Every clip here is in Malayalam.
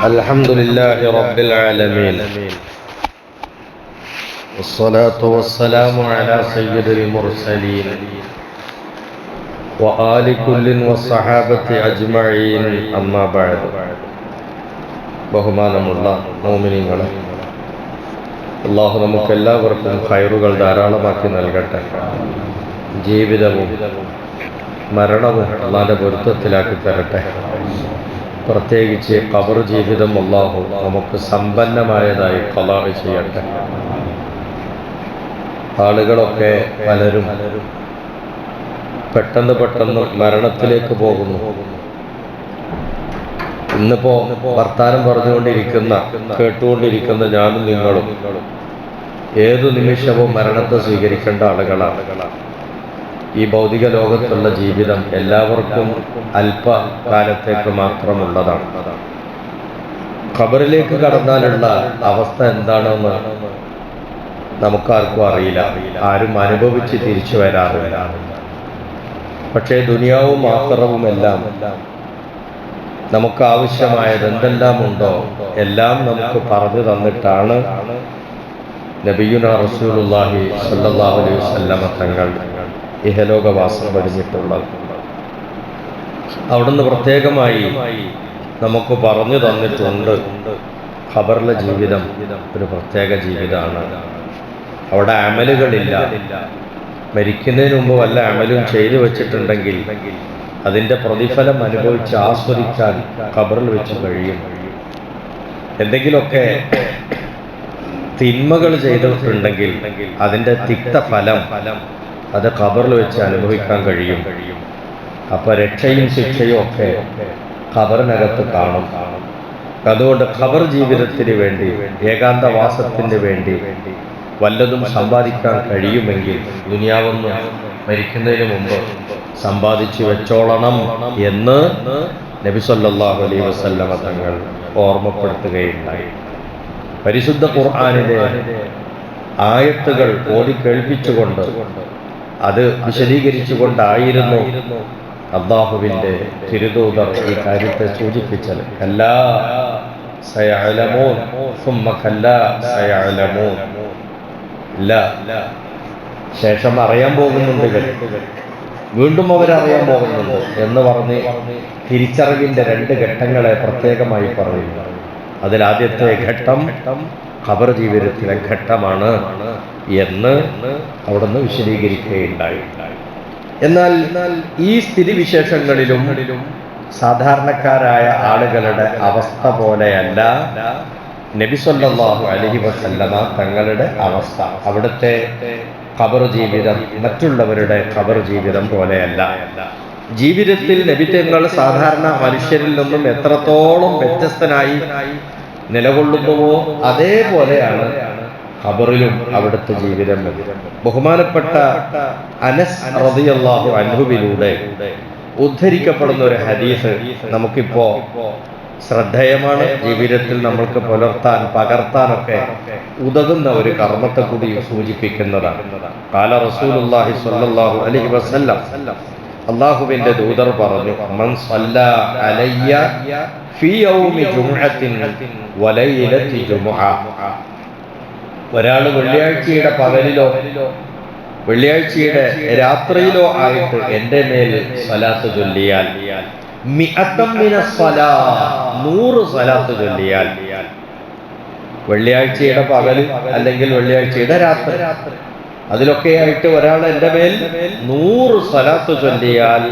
الحمد لله رب العالمين والصلاة والسلام على سيد المرسلين وآل كل والصحابة أجمعين أما بعد ബഹുമാനമുള്ള മുഅ്മിനീങ്ങളെ, അല്ലാഹു നമുക്കെല്ലാവർക്കും ഖൈറുകൾ ധാരാളമാക്കി നൽകട്ടെ. ജീവിതവും മരണവും അല്ലാഹുവിന്റെ പൊരുത്തത്തിലാക്കി തരട്ടെ. പ്രത്യേകിച്ച് ഖബർ ജീവിതം അല്ലാഹു നമുക്ക് സമ്പന്നമായതായി ഖലാഅ് ചെയ്യട്ടെ. ആളുകളൊക്കെ പലരും പെട്ടെന്ന് മരണത്തിലേക്ക് പോകുന്നു. ഇന്നിപ്പോ വർത്താനം കേട്ടുകൊണ്ടിരിക്കുന്ന ഞാനും നിങ്ങളും ഏതു നിമിഷവും മരണത്തെ സ്വീകരിക്കേണ്ട ആളുകളാണ്. ഈ ഭൗതിക ലോകത്തുള്ള ജീവിതം എല്ലാവർക്കും അല്പകാലത്തേക്ക് മാത്രമുള്ളതാണ്. ഖബറിലേക്ക് കടന്നാലുള്ള അവസ്ഥ എന്താണെന്ന് നമുക്കാർക്കും അറിയില്ല. ആരും അനുഭവിച്ച് തിരിച്ചു വരാറില്ല. പക്ഷേ ദുനിയാവും ആഖിറവും എല്ലാം നമുക്ക് ആവശ്യമായത് എന്തെല്ലാം ഉണ്ടോ എല്ലാം നമുക്ക് പറഞ്ഞു തന്നിട്ടാണ് നബിയുനാ റസൂലുള്ളാഹി സ്വല്ലല്ലാഹു അലൈഹി വസല്ലമ തങ്ങൾ ഇഹലോകവാസം വെടിഞ്ഞിട്ടുള്ളത്. അവിടുന്ന് പ്രത്യേകമായി നമുക്ക് പറഞ്ഞു തന്നിട്ടുണ്ട്, ഖബറിലെ ജീവിതം ഒരു പ്രത്യേക ജീവിതമാണ്. അവിടെ അമലുകളില്ല. മരിക്കുന്നതിന് മുമ്പ് വല്ല അമലും ചെയ്തു വെച്ചിട്ടുണ്ടെങ്കിൽ അതിൻ്റെ പ്രതിഫലം അനുഭവിച്ച് ആസ്വദിക്കാൻ ഖബറിൽ വെച്ച് കഴിയും. എന്തെങ്കിലുമൊക്കെ തിന്മകൾ ചെയ്തിട്ടുണ്ടെങ്കിൽ അതിൻ്റെ തിക്തഫലം അത് ഖബറിൽ വെച്ച് അനുഭവിക്കാൻ കഴിയും. അപ്പോൾ രക്ഷയും ശിക്ഷയും ഒക്കെ ഖബറിനകത്ത് കാണും. അതുകൊണ്ട് ഖബർ ജീവിതത്തിന് വേണ്ടി, ഏകാന്തവാസത്തിന് വേണ്ടി വല്ലതും സമ്പാദിക്കാൻ കഴിയുമെങ്കിൽ ദുനിയാവൊന്ന് മരിക്കുന്നതിന് മുമ്പ് സമ്പാദിച്ചു വെച്ചോളണം എന്ന് നബി സല്ലല്ലാഹു അലൈഹി വസല്ലമ തങ്ങൾ ഓർമ്മപ്പെടുത്തുകയുണ്ടായി. പരിശുദ്ധ ഖുർആനിലെ ആയത്തുകൾ ഓതി കേൾപ്പിച്ചുകൊണ്ട് അത് വിശദീകരിച്ചുകൊണ്ടായിരുന്നു അല്ലാഹുവിൻ്റെ തിരുദൂതർ ഈ കാര്യത്തെ സൂചിപ്പിച്ചത്. കല്ലാ സയഅലമൂൻ സുമ്മ കല്ലാ സയഅലമൂൻ. ഇല്ല, ശേഷം അറിയാൻ പോകുന്നുണ്ട്, വീണ്ടും അവരറിയാൻ പോകുന്നുണ്ട് എന്ന് പറഞ്ഞ് തിരിച്ചറിവിൻ്റെ രണ്ട് ഘട്ടങ്ങളെ പ്രത്യേകമായി പറയുന്നു. അതിലാദ്യത്തെ ഘട്ടം ഖബർ ജീവിതത്തിലെ ഘട്ടമാണ് എന്ന് അവിടുന്ന് വിശദീകരിക്കുകയുണ്ടായി. എന്നാൽ ഈ സ്ഥിതിവിശേഷങ്ങളിലും സാധാരണക്കാരായ ആളുകളുടെ അവസ്ഥ പോലെയല്ല നബി സല്ലല്ലാഹു അലൈഹി വസല്ലമ തങ്ങളുടെ അവസ്ഥ. അവിടുത്തെ ഖബർ ജീവിതം മറ്റുള്ളവരുടെ ഖബർ ജീവിതം പോലെയല്ല. ജീവിതത്തിൽ നബി തങ്ങൾ സാധാരണ മനുഷ്യരിൽ നിന്നും എത്രത്തോളം വ്യത്യസ്തനായി നിലകൊള്ളുന്നുവോ അതേപോലെയാണ് ഖബറിലും അവിടുത്തെ ജീവിതം. ബഹുമാനപ്പെട്ട അനസ് റളിയല്ലാഹു അൻഹുവിലൂടെ ഉദ്ധരിക്കപ്പെടുന്ന ഒരു ഹദീസ് നമുക്കിപ്പോ ശ്രദ്ധേയമാണ്. ജീവിതത്തിൽ നമ്മൾക്ക് പകർത്താനൊക്കെ ഉതകുന്ന ഒരു കർമ്മത്തെ കൂടി സൂചിപ്പിക്കുന്നതാണ്. ഖാല റസൂലുള്ളാഹി സ്വല്ലല്ലാഹു അലൈഹി വസല്ലം, അല്ലാഹുവിൻ്റെ ദൂതർ പറഞ്ഞു, മൻ സല്ലാ അലയ്യ ഫീ യൗമി ജുമുഅത്തിൻ വലൈലത്തി ജുമുഅ. ഒരാൾ വെള്ളിയാഴ്ചയുടെ പകലിലോ വെള്ളിയാഴ്ചയുടെ രാത്രിയിലോ ആയിട്ട് എൻ്റെ മേൽ സ്വലാത്ത് ചൊല്ലിയാൽ, 100 സ്വലാത്ത് ചൊല്ലിയാൽ, വെള്ളിയാഴ്ചയുടെ പകൽ അല്ലെങ്കിൽ വെള്ളിയാഴ്ചയുടെ രാത്രി അതിലൊക്കെയായിട്ട് ഒരാൾ എൻ്റെ മേൽ 100 സ്വലാത്ത് ചൊല്ലിയാൽ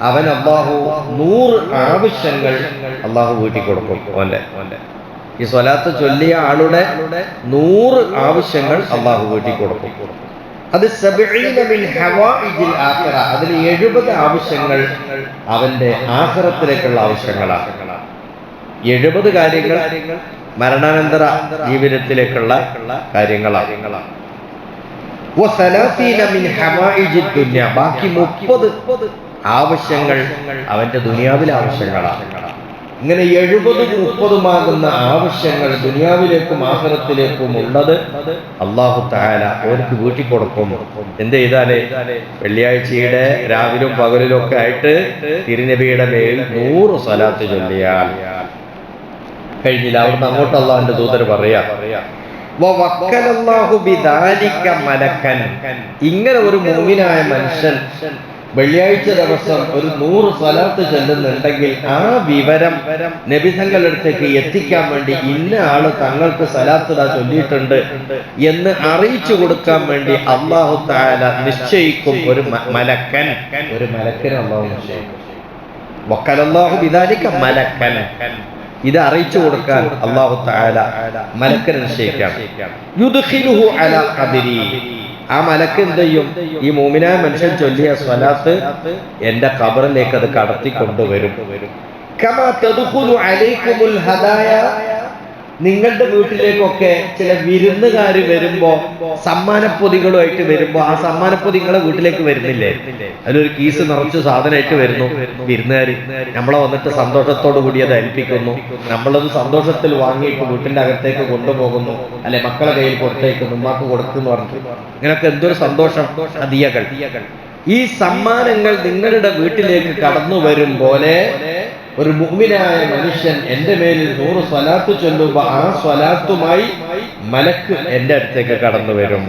അവൻ അല്ലാഹു 100 ആവശ്യങ്ങൾ അല്ലാഹു വീട്ടി കൊടുക്കും. ഈ സ്വലാത്ത് ചൊല്ലിയ ആളുടെ 100 ആവശ്യങ്ങൾ അല്ലാഹു വീട്ടി കൊടുക്കും. അത് 70 മിൻ ഹവായിജിൽ ആഖിറ. അതിൽ 70 ആവശ്യങ്ങൾ അവന്റെ ആഖിറത്തിലേക്കുള്ള ആവശ്യങ്ങളാണ്. 70 കാര്യങ്ങൾ മരണാനന്തര ജീവിതത്തിലേക്കുള്ള കാര്യങ്ങളാണ്. മിൻ ഹവായിജിൽ ദുനിയ. ബാക്കി 30 ആവശ്യങ്ങൾ അവന്റെ ദുനിയാവിലെ ആവശ്യങ്ങളാണ്. ഇങ്ങനെ 70-30 ആവശ്യങ്ങൾ ദുനിയാവിലേക്കും ആഖിറത്തിലേക്കും ഉള്ളത് അല്ലാഹു തആല ഓർക്ക് വീട്ടി കൊടുക്കും. എന്ത് ചെയ്താലേ? വെള്ളിയാഴ്ചയുടെ രാവിലും പകലിലും ഒക്കെ ആയിട്ട് തിരുനബിയുടെ മേൽ 100 സ്വലാത്ത് ചൊല്ലിയാൽ കഴിഞ്ഞില്ല. അവിടുന്ന് അങ്ങോട്ട് അള്ളാഹുവിന്റെ ദൂതർ പറയാ, ഇങ്ങനെ ഒരു മുഅ്മിനായ മനുഷ്യൻ വെള്ളിയാഴ്ച ദിവസം ഒരു 100 സ്വലാത്ത് ചൊല്ലുന്നുണ്ടെങ്കിൽ ആ വിവരം നബി തങ്ങളുടെ അടുത്തേക്ക് എത്തിക്കാൻ വേണ്ടി ഇന്ന ആള് തങ്ങൾക്ക് സ്വലാത്ത് ചൊല്ലിയിട്ടുണ്ട് എന്ന് അറിയിച്ചു കൊടുക്കാൻ വേണ്ടി അല്ലാഹു തആല നിശ്ചയിക്കും ഒരു മലക്കൻ. ഒരു മലക്കനെ അല്ലാഹു നിശ്ചയിക്കും. വക്കലല്ലാഹു ബിദാലിക മലക്കൻ. ഇത് അറിയിച്ചു കൊടുക്കാൻ അല്ലാഹു തആല മലക്കനെ നിശ്ചയിക്കാം. യുദ്ഖിലുഹു അലാ ഖബരി. ആ മലക്ക് എന്ത് ചെയ്യും? ഈ മുഅ്മിനായ മനുഷ്യൻ ചൊല്ലിയ സ്വലാത്ത് എന്റെ ഖബറിലേക്ക് അത് കടത്തി കൊണ്ടുവരും. കമാ തദ്ഖുലു അലൈക്കുമുൽ ഹദായ. നിങ്ങളുടെ വീട്ടിലേക്കൊക്കെ ചില വിരുന്നുകാർ വരുമ്പോ സമ്മാനപ്പൊതികളുമായിട്ട് വരുമ്പോ ആ സമ്മാനപ്പൊതികളെ വീട്ടിലേക്ക് വരുന്നില്ലേ? അതിലൊരു കീസ് നിറച്ച് സാധനമായിട്ട് വരുന്നു. വിരുന്നുകാർ നമ്മളെ വന്നിട്ട് സന്തോഷത്തോടു കൂടി അത് ഏൽപ്പിക്കുന്നു. നമ്മളത് സന്തോഷത്തിൽ വാങ്ങിയിട്ട് വീട്ടിന്റെ അകത്തേക്ക് കൊണ്ടുപോകുന്നു, അല്ലെ മക്കളെ കയ്യിൽ കൊടുത്തേക്കുന്നു, ഉമ്മാക്ക് കൊടുക്കുന്നു പറഞ്ഞിട്ട്. ഇങ്ങനൊക്കെ എന്തൊരു സന്തോഷം. ഹദിയകൾ. ഈ സമ്മാനങ്ങൾ നിങ്ങളുടെ വീട്ടിലേക്ക് കടന്നു വരും പോലെ ഒരു മുഅ്മിനായ മനുഷ്യൻ എന്റെ മേലിൽ 100 സ്വലാത്ത് ചൊല്ലുമ്പോൾ ആ സ്വലാത്തുമായി മലക്ക് എന്റെ അടുത്തേക്ക് കടന്നു വരും.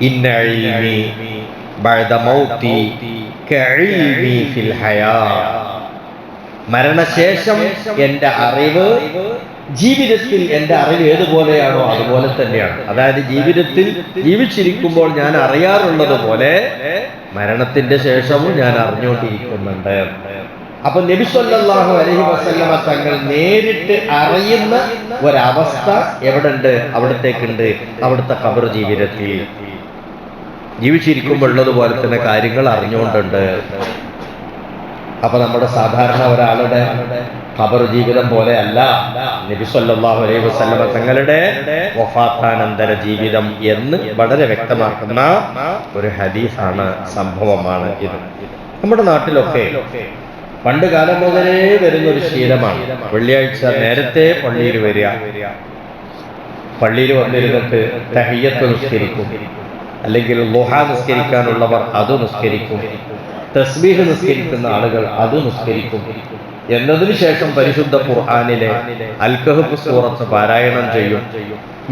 ഇന്ന ഇൽമി ബഅദ മൗതി കഇൽമി ഫിൽ ഹയാ. മരണശേഷം എന്റെ അറിവ്, ജീവിതത്തിൽ എന്റെ അറിവ് ഏതുപോലെയാണോ അതുപോലെ തന്നെയാണ്. അതായത് ജീവിതത്തിൽ ജീവിച്ചിരിക്കുമ്പോൾ ഞാൻ അറിയാറുള്ളത് പോലെ മരണത്തിന്റെ ശേഷവും ഞാൻ അറിഞ്ഞുകൊണ്ടിരിക്കുന്നുണ്ട്. അപ്പൊ നബി സല്ലല്ലാഹു അലൈഹി വസല്ലമ തങ്ങൾ നേരിട്ട് അറിയുന്ന ഒരവസ്ഥ എവിടെയുണ്ട്? അവിടത്തേക്കുണ്ട്. അവിടുത്തെ ഖബർ ജീവിതത്തിൽ ജീവിച്ചിരിക്കുമ്പോൾ ഉള്ളതുപോലെ തന്നെ കാര്യങ്ങൾ അറിഞ്ഞുകൊണ്ടുണ്ട്. അപ്പൊ നമ്മുടെ സാധാരണ ഒരാളുടെ ഖബർ ജീവിതം പോലെ അല്ല നബി സല്ലല്ലാഹു അലൈഹി വസല്ലമ തങ്ങളുടെ വഫാത്താനന്തര ജീവിതം എന്ന് വളരെ വ്യക്തമാക്കുന്ന ഒരു ഹദീസാണ്, സംഭവമാണ് ഇത്. നമ്മുടെ നാട്ടിലൊക്കെ പണ്ട് കാലം മുതലേ വരുന്ന ഒരു ശീലമാണ് വെള്ളിയാഴ്ച നേരത്തെ പള്ളിയിൽ വരിക. പള്ളിയിൽ വന്നിരുന്നിട്ട് തഹിയ്യത്ത് നിസ്കരിക്കും, അല്ലെങ്കിൽ ളുഹ നിസ്കരിക്കാനുള്ളവർ അത് നിസ്കരിക്കും, തസ്ബീഹ് നിസ്കരിക്കുന്ന ആളുകൾ അത് നിസ്കരിക്കും. എന്നതിനു ശേഷം പരിശുദ്ധ ഖുർആനിലെ അൽ കഹ്ഫ് സൂറത്ത് പാരായണം ചെയ്യും.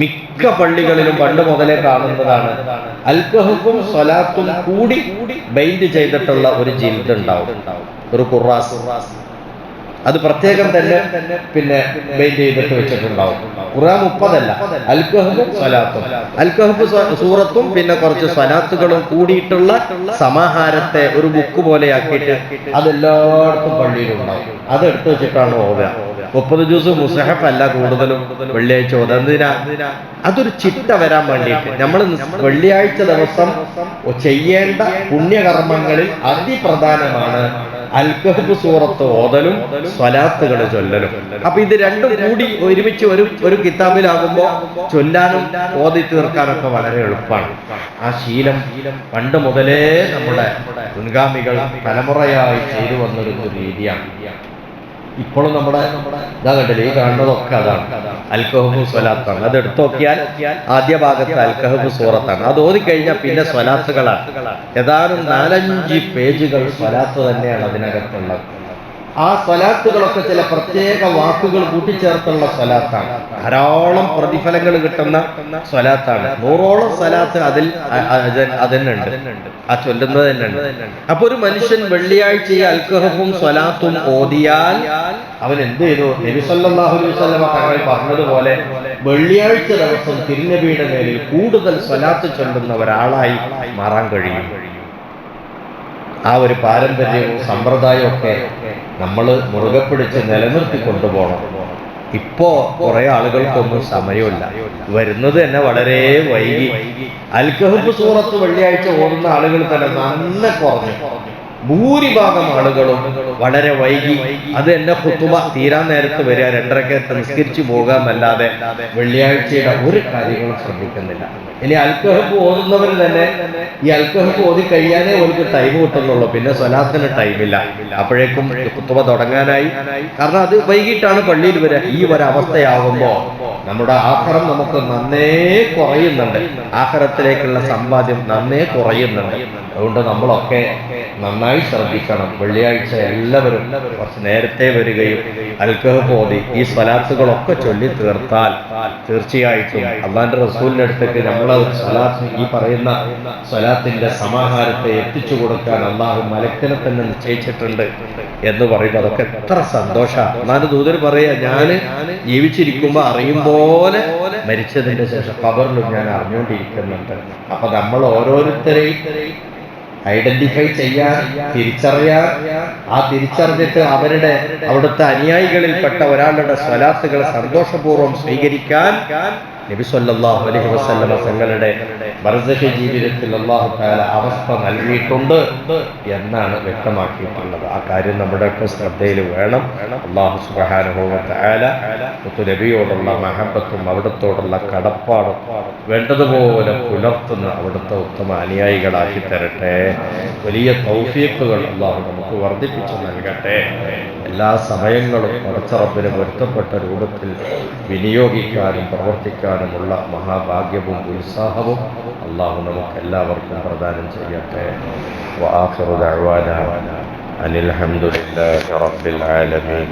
മിക്ക പള്ളികളിലും പണ്ട് മുതലേ കാണുന്നതാണ് അൽ കഹ്ഫും സ്വലാത്തും കൂടി ബൈൻഡ് ചെയ്തിട്ടുള്ള ഒരു ജിൽദ് ഉണ്ടാവും, ഒരു ഖുറാസ്. അത് പ്രത്യേകം തന്നെ പിന്നെ ബൈൻഡ് ചെയ്തിട്ട് വെച്ചിട്ടുണ്ടാവും. ഖുർആൻ 30 അല്ല, അൽ കഹ്ഫും സ്വലാത്തും, അൽ കഹ്ഫ് സൂറത്തും പിന്നെ കുറച്ച് സ്വലാത്തുകളും കൂടിയിട്ടുള്ള സമാഹാരത്തെ ഒരു ബുക്ക് പോലെയാക്കിയിട്ട് അതെല്ലായിടത്തും പള്ളിയിലുണ്ടാവും. അതെടുത്ത് വെച്ചിട്ടാണ് ഓതുക. 30 ജുസ് മുസഹഫ് അല്ല കൂടുതലും വെള്ളിയാഴ്ച ഓതുക. അതൊരു ചിട്ട വരാൻ വേണ്ടിയിട്ട് നമ്മൾ വെള്ളിയാഴ്ച ദിവസം ചെയ്യേണ്ട പുണ്യകർമ്മങ്ങളിൽ അതിപ്രധാനമാണ് അൽ കഹ്ഫ് സൂറത്ത് ഓതലും സ്വലാത്തുകൾ ചൊല്ലലും. അപ്പൊ ഇത് രണ്ടും കൂടി ഒരുമിച്ച് ഒരു കിതാബിലാകുമ്പോ ചൊല്ലാനും ഓതി തീർക്കാനൊക്കെ വളരെ എളുപ്പമാണ്. ആ ശീലം പണ്ട് മുതലേ നമ്മുടെ മുൻഗാമികൾ തലമുറയായി ചെയ്തു വന്നൊരു രീതിയാണ്. ഇപ്പോഴും നമ്മുടെ ഇതാ കണ്ടില്ലേ, ഈ കാണുന്നതൊക്കെ അതാണ് അൽ കഹ്ഫ് സ്വലാത്താണ്. അത് എടുത്തു നോക്കിയാൽ ആദ്യ ഭാഗത്ത് അൽ കഹ്ഫ് സൂറത്താണ്. അത് ഓതിക്കഴിഞ്ഞാൽ പിന്നെ സ്വലാത്തുകളാണ്. ഏതാനും 4-5 പേജുകൾ സ്വലാത്ത് തന്നെയാണ് അതിനകത്തുള്ളത്. ആ സ്വലാത്തുകളൊക്കെ ചില പ്രത്യേക വാക്കുകൾ കൂട്ടിച്ചേർത്തുള്ള സ്വലാത്താണ്. ധാരാളം പ്രതിഫലങ്ങൾ കിട്ടുന്ന സ്വലാത്താണ്. 100ഓളം സ്വലാത്ത് അതിനുണ്ട്, ആ ചൊല്ലുന്നത് തന്നെ ഉണ്ട്. അപ്പൊ ഒരു മനുഷ്യൻ വെള്ളിയാഴ്ച അൽ കഹ്ഫും സ്വലാത്തും ഓതിയാൽ അവൻ എന്ത് ചെയ്തു? നബി സല്ലല്ലാഹു അലൈഹി വസല്ലമ തങ്ങൾ പറഞ്ഞതുപോലെ വെള്ളിയാഴ്ച ദിവസം തിരുനബിയുടെ മേലിൽ കൂടുതൽ സ്വലാത്ത് ചൊല്ലുന്ന ഒരാളായി മാറാൻ കഴിയും. ആ ഒരു പാരമ്പര്യവും സമ്പ്രദായവും ഒക്കെ നമ്മൾ മുറുകെ പിടിച്ച് നിലനിർത്തി കൊണ്ടുപോകണം. ഇപ്പോ കുറെ ആളുകൾക്കൊന്നും സമയമില്ല, വരുന്നത് തന്നെ വളരെ വൈകി. അൽ കഹ്ഫ് സൂറത്ത് വെള്ളിയാഴ്ച ഓടുന്ന ആളുകൾ തന്നെ നന്നെ കുറഞ്ഞു. ഭൂരിഭാഗം ആളുകളും വളരെ വൈകി അത് എന്നെ ഖുതുബ തീരാൻ നേരത്ത് വരിക 2 നിസ്കരിച്ചു പോകാമെന്നല്ലാതെ വെള്ളിയാഴ്ചയുടെ ഒരു കാര്യങ്ങളും ശ്രദ്ധിക്കുന്നില്ല. ഇനി അൽക്കഹഫ് ഓതുന്നവർ തന്നെ ഈ അൽക്കഹഫ് ഓതി കഴിയാനേ അവർക്ക് ടൈം കിട്ടുന്നുള്ളൂ, പിന്നെ സ്വലാത്തിന് ടൈമില്ല. അപ്പോഴേക്കും ഖുതുബ തുടങ്ങാനായി. കാരണം അത് വൈകിട്ടാണ് പള്ളിയിൽ വരിക. ഈ ഒരവസ്ഥയാകുമ്പോൾ നമ്മുടെ ആഖിറം നമുക്ക് നന്നേ കുറയുന്നുണ്ട്, ആഖിറത്തിലേക്കുള്ള സമ്പാദ്യം നന്നേ കുറയുന്നുണ്ട്. അതുകൊണ്ട് നമ്മളൊക്കെ നന്നായി ശ്രദ്ധിക്കണം. വെള്ളിയാഴ്ച എല്ലാവരും കുറച്ച് നേരത്തെ വരികയും അൽക്കഹഫ് ഓതി ഈ സ്വലാത്തുകളൊക്കെ ചൊല്ലി തീർത്താൽ തീർച്ചയായിട്ടും അള്ളാന്റെ റസൂലിന്റെ അടുത്തേക്ക് നമ്മൾ സ്വലാത്ത് ഈ പറയുന്ന സ്വലാത്തിന്റെ സമാഹാരത്തെ എത്തിച്ചു കൊടുക്കാൻ അള്ളാഹു മലക്കിനെ തന്നെ നിശ്ചയിച്ചിട്ടുണ്ട് എന്ന് പറയുമ്പോൾ അതൊക്കെ എത്ര സന്തോഷമാണ്. അള്ളാന്റെ ദൂതർ പറയാ, ഞാൻ ജീവിച്ചിരിക്കുമ്പോൾ അറിയും പോലെ മരിച്ചതിന്റെ ശേഷം ഖബറിലും ഞാൻ അറിഞ്ഞുകൊണ്ടിരിക്കുന്നുണ്ട്. അപ്പൊ നമ്മൾ ഓരോരുത്തരെയും ഐഡന്റിഫൈ ചെയ്യാൻ, തിരിച്ചറിയാൻ, ആ തിരിച്ചറിഞ്ഞിട്ട് അവിടുത്തെ അനുയായികളിൽപ്പെട്ട ഒരാളുടെ സ്വലാത്തുകൾ സന്തോഷപൂർവ്വം സ്വീകരിക്കാൻ നബി സല്ലല്ലാഹു അലൈഹി വസല്ലമ തങ്ങളുടെ ബർസഖി ജീവിതത്തിൽ അല്ലാഹു തആല അവസ്ഥ നൽകിയിട്ടുണ്ട് എന്നാണ് വ്യക്തമാക്കിയിട്ടുള്ളത്. ആ കാര്യം നമ്മുടെയൊക്കെ ശ്രദ്ധയിൽ വേണം. അല്ലാഹു സുബ്ഹാനഹു വ തആല നബിയോടുള്ള മഹബത്തും അവിടത്തോടുള്ള കടപ്പാടും വേണ്ടതുപോലെ പുലർത്തുന്ന അവിടുത്തെ ഉത്തമ അനുയായികളാക്കി തരട്ടെ. വലിയ തൗഫീഖുകൾ അല്ലാഹു നമുക്ക് വർദ്ധിപ്പിച്ചു നൽകട്ടെ. എല്ലാ സമയങ്ങളും പടച്ച റബ്ബിന് പൊരുത്തപ്പെട്ട രൂപത്തിൽ വിനിയോഗിക്കാനും പ്രവർത്തിക്കാനുമുള്ള മഹാഭാഗ്യവും ഉത്സാഹവും അല്ലാഹു നമുക്ക് എല്ലാവർക്കും പ്രദാനം ചെയ്യട്ടെ. വആഖിറു ദഅ്വാനാ അനിൽ ഹംദുലില്ലാഹി റബ്ബിൽ ആലമീൻ.